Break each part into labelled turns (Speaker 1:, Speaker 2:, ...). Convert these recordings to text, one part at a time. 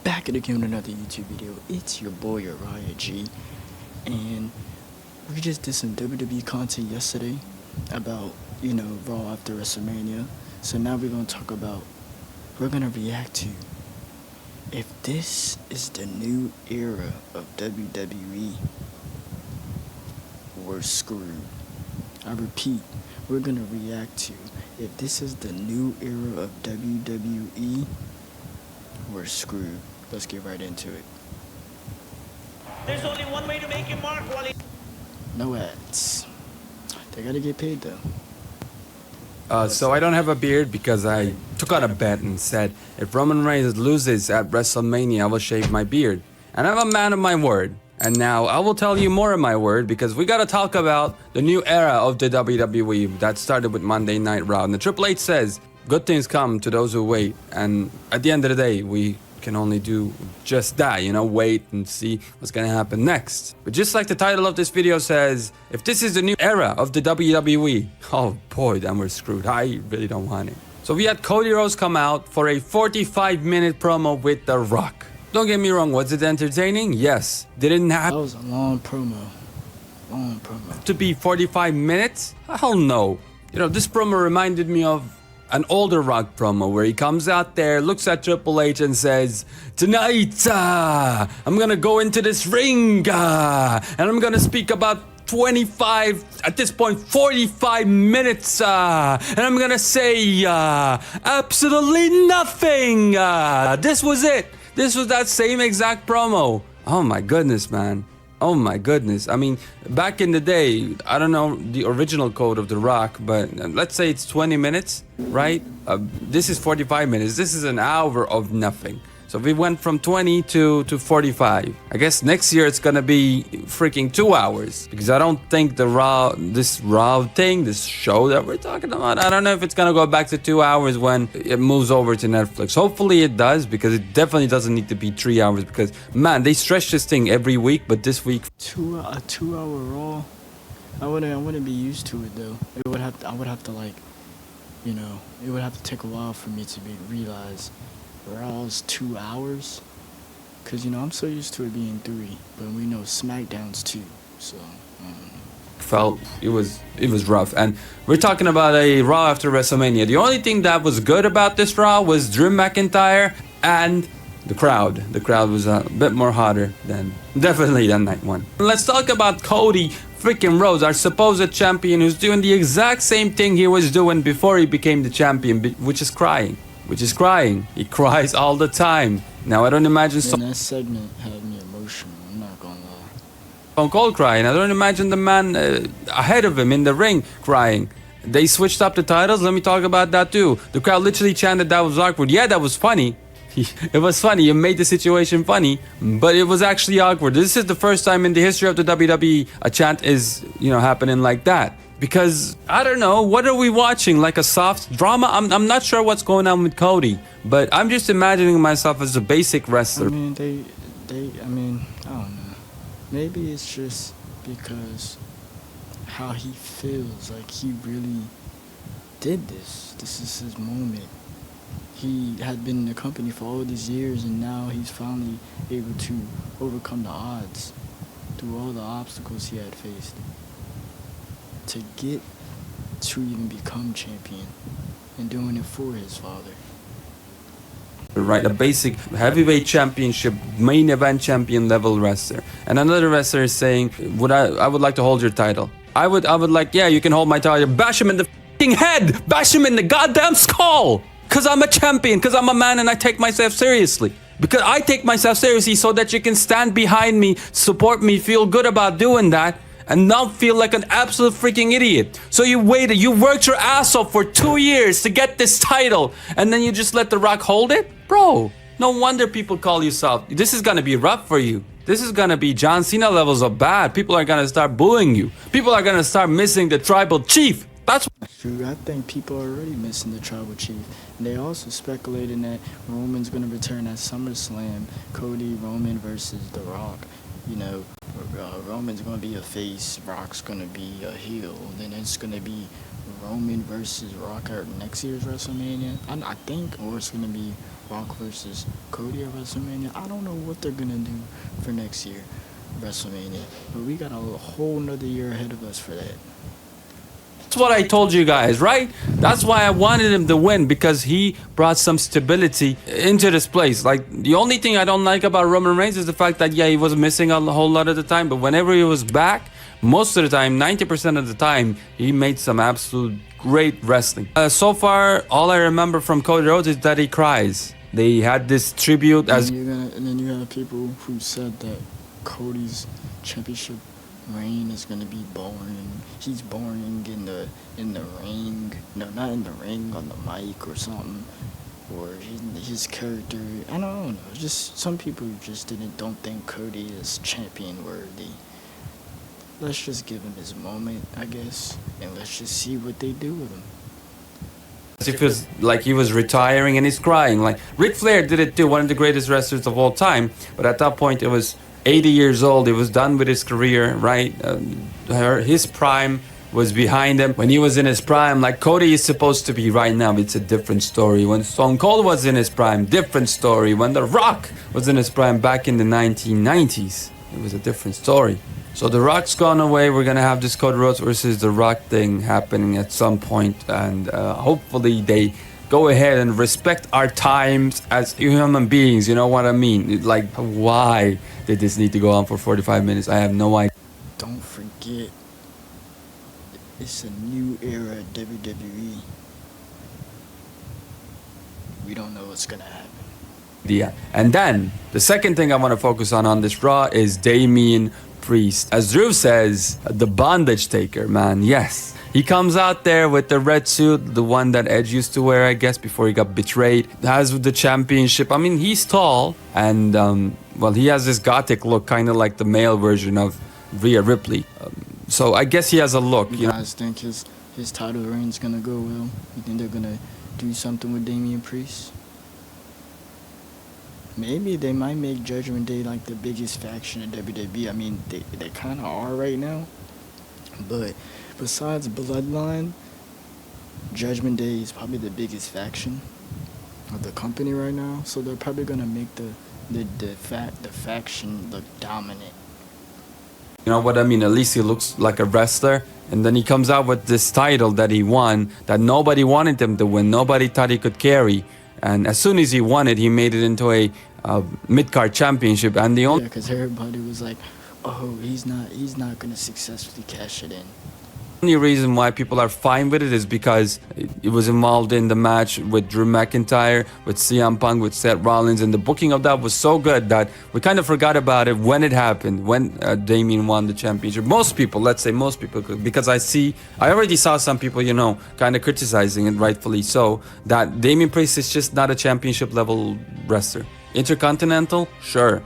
Speaker 1: back again with another YouTube video. It's your boy Uriah G, and we just did some WWE content yesterday about, Raw after WrestleMania. So now we're gonna react to if this is the new era of WWE, we're screwed. I repeat, we're gonna react to if this is the new era of WWE, we're screwed. Let's get right into it.
Speaker 2: There's only one way to make him mark, Wally.
Speaker 1: No ads. They gotta get paid though.
Speaker 3: So I don't have a beard because I took out a bet and said if Roman Reigns loses at WrestleMania, I will shave my beard. And I'm a man of my word. And now I will tell you more of my word because we gotta talk about the new era of the WWE that started with Monday Night Raw. And the Triple H says, good things come to those who wait. And at the end of the day, we can only do just that, wait and see what's gonna happen next. But just like the title of this video says, if this is the new era of the WWE, oh boy, then we're screwed. I really don't want it. So we had Cody Rhodes come out for a 45-minute promo with The Rock. Don't get me wrong, was it entertaining? Yes. Didn't have
Speaker 1: That was a long promo.
Speaker 3: to be 45 minutes? Hell no. This promo reminded me of an older Rock promo where he comes out there, looks at Triple H and says, tonight, I'm gonna go into this ring, and I'm gonna speak about 25, at this point, 45 minutes, and I'm gonna say, absolutely nothing. This was it. This was that same exact promo. Oh my goodness, man. Oh my goodness. I mean, back in the day, I don't know the original code of The Rock, but let's say it's 20 minutes, right? This is 45 minutes. This is an hour of nothing. So we went from 20 to 45. I guess next year it's gonna be freaking 2 hours because I don't think this Raw thing, this show that we're talking about, I don't know if it's gonna go back to 2 hours when it moves over to Netflix. Hopefully it does because it definitely doesn't need to be 3 hours because man, they stretch this thing every week, but this week
Speaker 1: A 2 hour Raw. I wouldn't be used to it though. I would have to it would have to take a while for me to realize Raw's 2 hours. Cause I'm so used to it being 3, but we know SmackDown's 2. So
Speaker 3: felt it was rough. And we're talking about a Raw after WrestleMania. The only thing that was good about this Raw was Drew McIntyre and the crowd. The crowd was a bit more hotter than night one. Let's talk about Cody freaking Rhodes, our supposed champion, who's doing the exact same thing he was doing before he became the champion, which is crying. He cries all the time. Now I don't imagine
Speaker 1: that segment had me emotional. I'm not gonna lie.
Speaker 3: Stone Cold crying. I don't imagine the man ahead of him in the ring crying. They switched up the titles. Let me talk about that too. The crowd literally chanted that was awkward. Yeah, that was funny. It was funny. You made the situation funny, but it was actually awkward. This is the first time in the history of the WWE a chant is, happening like that. Because, I don't know, what are we watching? Like a soft drama? I'm not sure what's going on with Cody, but I'm just imagining myself as a basic wrestler.
Speaker 1: I mean, I don't know. Maybe it's just because how he feels, like he really did this. This is his moment. He had been in the company for all these years, and now he's finally able to overcome the odds through all the obstacles he had faced to get to even become champion and doing it for his father.
Speaker 3: Right, a basic heavyweight championship, main event champion level wrestler. And another wrestler is saying, I would like to hold your title. I would like, yeah, you can hold my title. Bash him in the f***ing head! Bash him in the goddamn skull! Cause I'm a champion, cause I'm a man and I take myself seriously. Because I take myself seriously so that you can stand behind me, support me, feel good about doing that, and not feel like an absolute freaking idiot. So you waited, you worked your ass off for 2 years to get this title, and then you just let The Rock hold it? Bro, no wonder people call you soft. This is gonna be rough for you. This is gonna be John Cena levels of bad. People are gonna start booing you. People are gonna start missing the tribal chief. That's
Speaker 1: true. I think people are already missing the tribal chief. And they also speculating that Roman's gonna return at SummerSlam. Cody Roman versus The Rock. Roman's gonna be a face, Rock's gonna be a heel. Then it's gonna be Roman versus Rock at next year's WrestleMania. I think, or it's gonna be Rock versus Cody at WrestleMania. I don't know what they're gonna do for next year, WrestleMania. But we got a whole nother year ahead of us for that.
Speaker 3: That's what I told you guys, right? That's why I wanted him to win, because he brought some stability into this place. Like, the only thing I don't like about Roman Reigns is the fact that, yeah, he was missing a whole lot of the time, but whenever he was back, most of the time, 90% of the time, he made some absolute great wrestling. So far, all I remember from Cody Rhodes is that he cries. They had this tribute as...
Speaker 1: And then you have people who said that Cody's championship reign is gonna be boring. He's boring in the ring. No, not in the ring, on the mic or something. Or his character. I don't know. Just some people just don't think Cody is champion worthy. Let's just give him his moment, I guess, and let's just see what they do with him.
Speaker 3: It feels like he was retiring and he's crying. Like Ric Flair did it too, one of the greatest wrestlers of all time. But at that point, it was 80 years old. He was done with his career, right? His prime was behind him. When he was in his prime, like Cody is supposed to be right now, it's a different story. When Stone Cold was in his prime, different story. When The Rock was in his prime back in the 1990s, it was a different story. So The Rock's gone away. We're gonna have this Cody Rhodes versus The Rock thing happening at some point, and hopefully they go ahead and respect our times as human beings. You know what I mean? Like, why did this need to go on for 45 minutes? I have no idea.
Speaker 1: Don't forget, it's a new era at WWE. We don't know what's gonna happen.
Speaker 3: Yeah. And then the second thing I want to focus on this Raw is Damian Priest. As Drew says, the bondage taker, man. Yes. He comes out there with the red suit, the one that Edge used to wear, I guess, before he got betrayed. Has the championship. I mean, he's tall, and, well, he has this gothic look, kind of like the male version of Rhea Ripley. So I guess he has a look.
Speaker 1: You guys think his title reign's gonna go well? You think they're gonna do something with Damian Priest? Maybe they might make Judgment Day like the biggest faction in WWE. I mean, they kind of are right now. But besides Bloodline, Judgment Day is probably the biggest faction of the company right now. So they're probably gonna make the faction look dominant.
Speaker 3: You know what I mean? At least he looks like a wrestler. And then he comes out with this title that he won, that nobody wanted him to win. Nobody thought he could carry. And as soon as he won it, he made it into a mid-card championship. And the only...
Speaker 1: Yeah, because everybody was like, oh, he's not going to successfully cash it in.
Speaker 3: only reason why people are fine with it is because it was involved in the match with Drew McIntyre, with CM Punk, with Seth Rollins, and the booking of that was so good that we kind of forgot about it when it happened, when Damian won the championship. Most people, let's say most people, because I already saw some people, you know, kind of criticizing it, rightfully so, that Damian Priest is just not a championship level wrestler. Intercontinental, sure.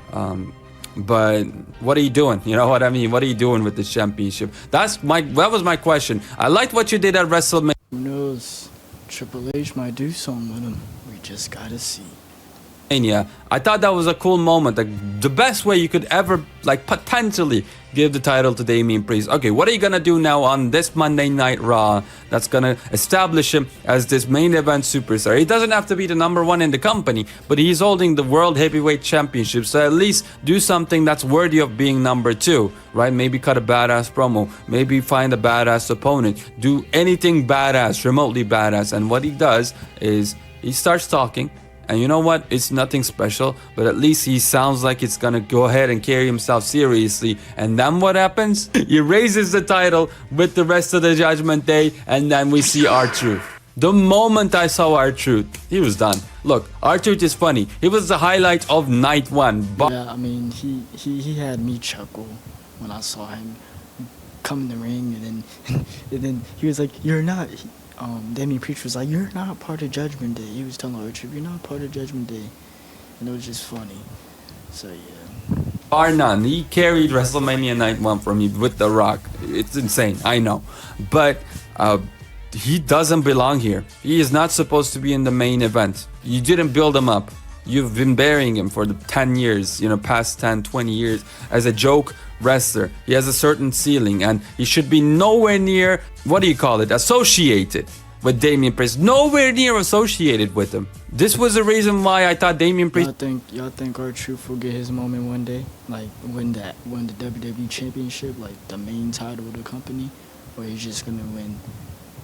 Speaker 3: But what are you doing? You know what I mean? What are you doing with this championship? That was my question. I liked what you did at WrestleMania.
Speaker 1: Who knows? Triple H might do something with him. We just gotta see.
Speaker 3: I thought that was a cool moment. Like, the best way you could ever, like, potentially give the title to Damian Priest. Okay, what are you gonna do now on this Monday Night Raw that's gonna establish him as this main event superstar? He doesn't have to be the number one in the company, but he's holding the World Heavyweight Championship, so at least do something that's worthy of being number two, right? Maybe cut a badass promo, maybe find a badass opponent, do anything badass, remotely badass. And what he does is he starts talking. And you know what? It's nothing special, but at least he sounds like it's gonna go ahead and carry himself seriously. And then what happens? He raises the title with the rest of the Judgment Day, and then we see R-Truth. The moment I saw R-Truth, he was done. Look, R-Truth is funny. He was the highlight of night one.
Speaker 1: Yeah, I mean, he had me chuckle when I saw him come in the ring, and then he was like, "You're not." Damian Priest was like, "You're not part of Judgment Day." He was telling R-Truth, "You're not part of Judgment Day," and it was just funny. So yeah.
Speaker 3: Bar none. He carried WrestleMania Night 1 for me with The Rock. It's insane, I know, but he doesn't belong here. He is not supposed to be in the main event. You didn't build him up. You've been burying him for the 10 years, you know, past 10, 20 years as a joke wrestler. He has a certain ceiling, and he should be nowhere near, what do you call it, associated with Damian Priest. Nowhere near associated with him. This was the reason why I thought Damian Priest.
Speaker 1: Y'all think R-Truth will get his moment one day, like win the WWE Championship, like the main title of the company, or he's just gonna win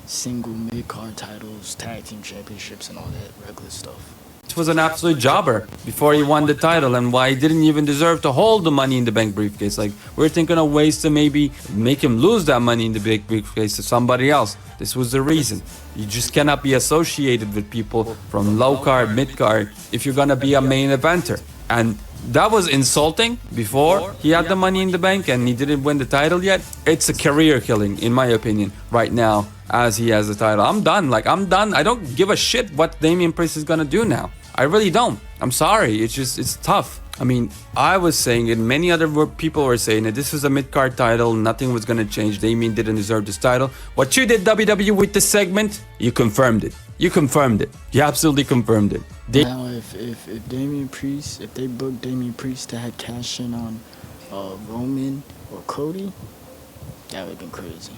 Speaker 1: single mid-card titles, tag team championships, and all that regular stuff?
Speaker 3: Was an absolute jobber before he won the title, and why he didn't even deserve to hold the Money in the Bank briefcase. Like, we're thinking of ways to maybe make him lose that Money in the Bank briefcase to somebody else. This was the reason. You just cannot be associated with people from low card, mid card if you're gonna be a main eventer. And that was insulting before he had the Money in the Bank and he didn't win the title yet. It's a career killing, in my opinion, right now as he has the title. I'm done. I'm done. I don't give a shit what Damian Priest is gonna do now. I really don't. I'm sorry. It's tough. I mean, I was saying it, many other people were saying it. This was a mid-card title. Nothing was going to change. Damian didn't deserve this title. What you did, WWE, with this segment, you confirmed it. You confirmed it. You absolutely confirmed it.
Speaker 1: Now, if Damian Priest, if they booked Damian Priest to have cash in on Roman or Cody, that would have been crazy.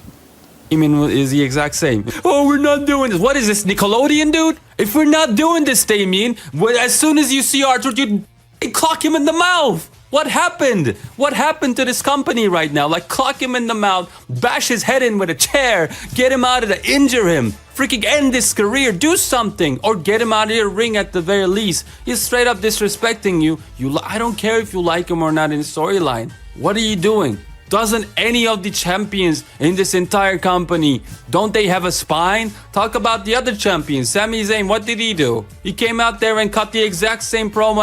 Speaker 3: Damian is the exact same. Oh, we're not doing this. What is this, Nickelodeon, dude? If we're not doing this, Damian, as soon as you see Arthur, you clock him in the mouth. What happened? What happened to this company right now? Like, clock him in the mouth, bash his head in with a chair, get him out of there, injure him, freaking end his career, do something, or get him out of your ring at the very least. He's straight up disrespecting you. I don't care if you like him or not in the storyline. What are you doing? Doesn't any of the champions in this entire company, don't they have a spine? Talk about the other champions. Sami Zayn, what did he do? He came out there and cut the exact same promo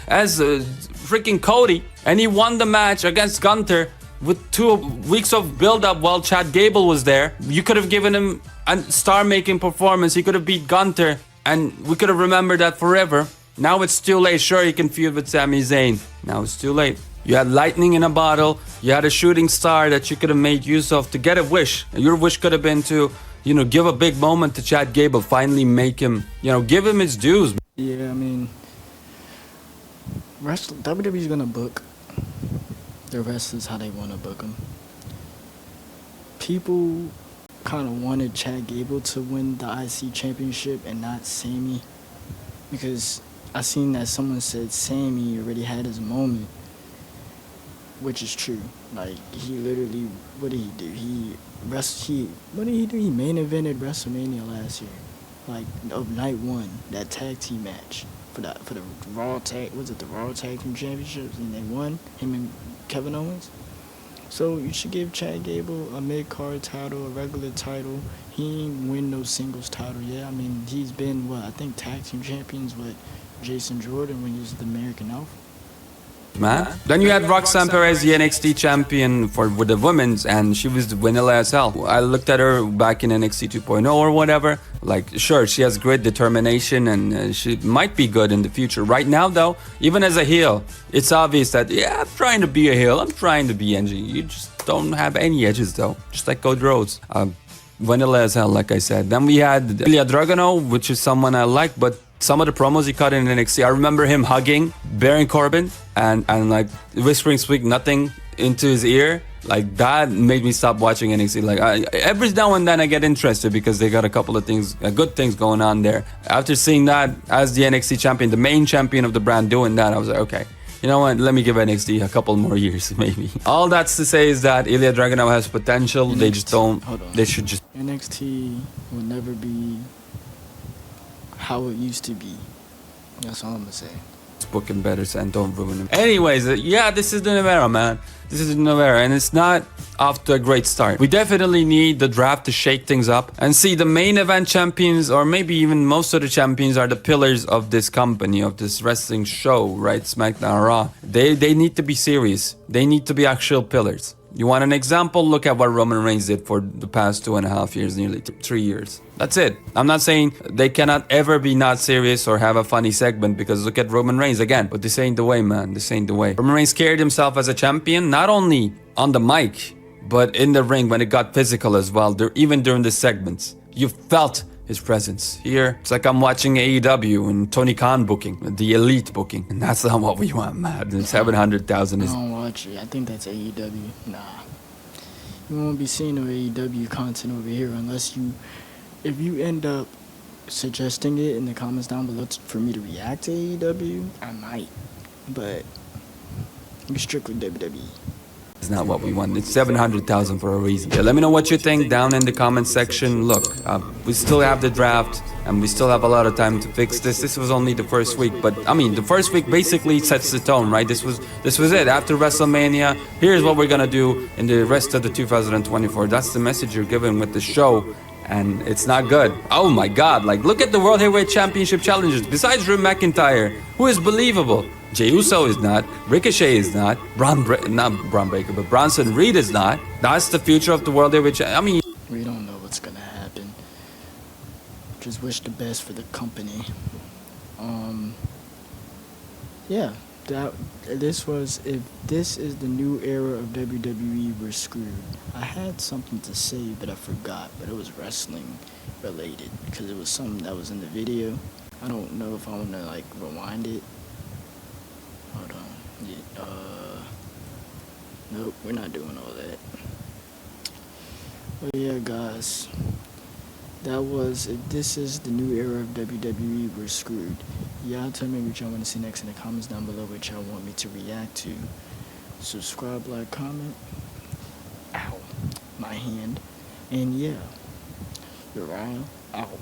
Speaker 3: as freaking Cody, and he won the match against Gunther with 2 weeks of build-up while Chad Gable was there. You could have given him a star-making performance. He could have beat Gunther, and we could have remembered that forever. Now it's too late. Sure, he can feud with Sami Zayn. Now it's too late. You had lightning in a bottle. You had a shooting star that you could have made use of to get a wish. Your wish could have been to, give a big moment to Chad Gable. Finally make him, give him his dues.
Speaker 1: Yeah, I mean, WWE's going to book the wrestlers how they want to book them. People kind of wanted Chad Gable to win the IC championship and not Sami. Because I seen that someone said Sami already had his moment. Which is true. Like, he literally, what did he do? What did he do? He main evented WrestleMania last year. Like, of night one, that tag team match for the Raw Tag, the Raw Tag Team Championships, and they won, him and Kevin Owens. So you should give Chad Gable a mid-card title, a regular title. He ain't win no singles title yet. I mean, he's been, I think tag team champions with Jason Jordan when he was the American Alpha.
Speaker 3: Man. Then you had Roxanne Perez, the NXT champion with the women's, and she was vanilla as hell. I looked at her back in NXT 2.0 or whatever. Like, sure, she has great determination and she might be good in the future. Right now, though, even as a heel, it's obvious that, I'm trying to be a heel. I'm trying to be edgy. You just don't have any edges, though. Just like Cody Rhodes. Vanilla as hell, like I said. Then we had Ilya Dragunov, which is someone I like, but some of the promos he cut in NXT, I remember him hugging Baron Corbin and like whispering sweet nothing into his ear. Like, that made me stop watching NXT. Like, every now and then I get interested because they got a couple of things, good things going on there. After seeing that as the NXT champion, the main champion of the brand doing that, I was like, okay, you know what, let me give NXT a couple more years, maybe. All that's to say is that Ilya Dragunov has potential. NXT, they just don't, they should just...
Speaker 1: NXT will never be how it used to be. That's all I'm gonna say.
Speaker 3: Booking better and don't ruin him. Anyways, this is the new era, man. This is the new era, and it's not off to a great start. We definitely need the draft to shake things up and see the main event champions, or maybe even most of the champions, are the pillars of this company, of this wrestling show, right? SmackDown, Raw. They need to be serious. They need to be actual pillars. You want an example? Look at what Roman Reigns did for the past 2.5 years, nearly 3 years. That's it. I'm not saying they cannot ever be not serious or have a funny segment, because look at Roman Reigns again. But this ain't the way, man. This ain't the way. Roman Reigns carried himself as a champion, not only on the mic, but in the ring when it got physical as well. Even during the segments, you felt his presence. Here, it's like I'm watching AEW and Tony Khan booking, the elite booking. And that's not what we want, man. 700,000 is...
Speaker 1: I don't watch it. I think that's AEW. Nah. You won't be seeing no AEW content over here unless you if you end up suggesting it in the comments down below for me to react to AEW, I might, but it's strictly WWE.
Speaker 3: It's not what we want. It's 700,000 for a reason. Yeah, let me know what you think down in the comment section. Look, we still have the draft, and we still have a lot of time to fix this. This was only the first week, but I mean, the first week basically sets the tone, right? This was it. After WrestleMania, here's what we're gonna do in the rest of the 2024. That's the message you're given with the show, and it's not good. Oh my God! Like, look at the World Heavyweight Championship challengers. Besides Drew McIntyre, who is believable? Jey Uso is not. Ricochet is not. Not Braun Breaker, but Bronson Reed is not. That's the future of the World Heavyweight. I mean,
Speaker 1: We don't know what's gonna happen. Just wish the best for the company. Yeah, if this is the new era of WWE, we're screwed. I had something to say, but I forgot, but it was wrestling related, because it was something that was in the video. I don't know if I want to, like, rewind it. Hold on. Yeah, nope, we're not doing all that. But yeah, guys, that was, if this is the new era of WWE, we're screwed. Y'all tell me what y'all want to see next in the comments down below, what y'all want me to react to. Subscribe, like, comment. Ow, my hand. And yeah, Uriah out.